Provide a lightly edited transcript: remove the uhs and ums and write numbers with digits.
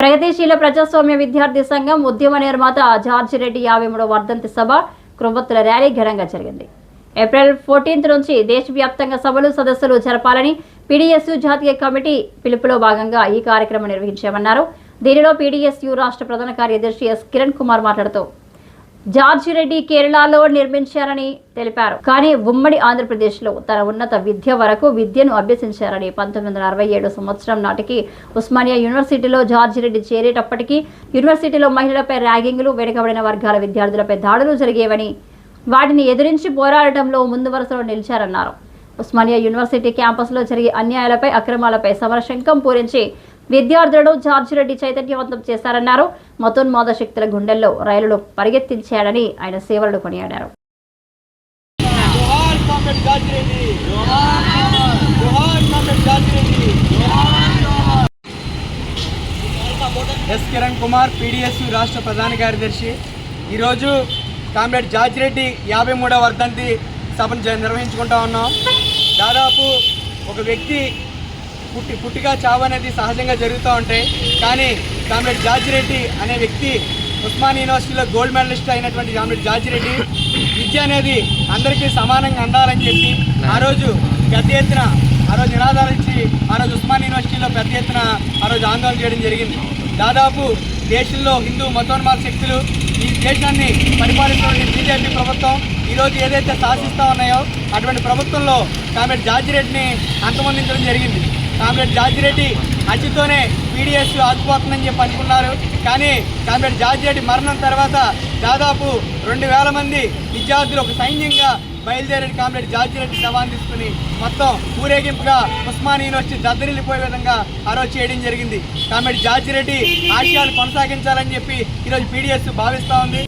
ప్రగతిశీల ప్రజాస్వామ్య విద్యార్థి సంఘం ఉద్యమ నిర్మాత జార్జి రెడ్డి 53వ వర్ధంతి సభ కొవ్వొత్తుల ర్యాలీ ఘనంగా జరిగింది. ఏప్రిల్ 14 నుంచి దేశవ్యాప్తంగా సభలు సదస్సులు జరపాలని పీడీఎస్యూ జాతీయ కమిటీ పిలుపులో భాగంగా ఈ కార్యక్రమం నిర్వహించామన్నారు. దీనిలో పీడీఎస్యూ రాష్ట్ర ప్రధాన కార్యదర్శి ఎస్ కిరణ్ కుమార్ మాట్లాడుతూ జార్జి రెడ్డి కేరళలో నిర్మించారని తెలిపారు. కానీ ఉమ్మడి ఆంధ్రప్రదేశ్లో తన ఉన్నత విద్య వరకు విద్యను అభ్యసించారని 1967 సంవత్సరం నాటికి ఉస్మానియా యూనివర్సిటీలో జార్జి రెడ్డి చేరేటప్పటికీ యూనివర్సిటీలో మహిళలపై ర్యాగింగ్లు, వెనుకబడిన వర్గాల విద్యార్థులపై దాడులు జరిగేవని, వాటిని ఎదిరించి పోరాడటంలో ముందు వరుసలో నిలిచారన్నారు. ఉస్మానియా యూనివర్సిటీ క్యాంపస్లో జరిగే అన్యాయాలపై, అక్రమాలపై సమరశంఖం పూరించి విద్యార్థులను జార్జి రెడ్డి చైతన్యవంతం చేశారన్నారు. మతోన్మాద శక్తుల గుండెల్లో రైలులు పరిగెత్తించాడని ఆయన సేవలను కొనియాడారు. ఎస్ కిరణ్ కుమార్, పీడీఎస్యూ రాష్ట్ర ప్రధాన కార్యదర్శి. ఈరోజు కామ్రేడ్ జార్జి రెడ్డి 53వ వర్ధంతి సభను నిర్వహించుకుంటా ఉన్నాం. దాదాపు ఒక వ్యక్తి పుట్టిగా చావు అనేది సహజంగా జరుగుతూ ఉంటాయి. కానీ కామ్రేడ్ జార్జి రెడ్డి అనే వ్యక్తి ఉస్మానియా యూనివర్సిటీలో గోల్డ్ మెడలిస్ట్ అయినటువంటి కామ్రేడ్ జార్జి రెడ్డి విద్య అనేది అందరికీ సమానంగా అందాలని చెప్పి ఆ రోజు పెద్ద ఎత్తున నినాదాలు ఇచ్చి ఉస్మానియా యూనివర్సిటీలో పెద్ద ఎత్తున ఆందోళన చేయడం జరిగింది. దాదాపు దేశంలో హిందూ మతోన్మాద శక్తులు ఈ దేశాన్ని పరిపాలిస్తున్న బీజేపీ ప్రభుత్వం ఈరోజు ఏదైతే శాసిస్తూ ఉన్నాయో అటువంటి ప్రభుత్వంలో కామ్రేడ్ జార్జి రెడ్డిని అంతమొందించడం జరిగింది. కామ్రేడ్ జార్జి రెడ్డి హత్యతోనే పీడీఎస్యూ ఆగిపోతుందని చెప్పి అనుకున్నారు. కానీ కామ్రేడ్ జార్జి రెడ్డి మరణం తర్వాత దాదాపు 2000 మంది విద్యార్థులు ఒక సైన్యంగా బయలుదేరి కామ్రేడ్ జార్జి రెడ్డి శవాన్ని తీసుకుని మొత్తం ఊరేగింపుగా ఉస్మానియా యూనివర్సిటీ దద్దరిల్లిపోయే విధంగా చేయడం జరిగింది. కామ్రేడ్ జార్జి రెడ్డి ఆశయాలు కొనసాగించాలని చెప్పి ఈరోజు పీడీఎస్యూ భావిస్తూ ఉంది.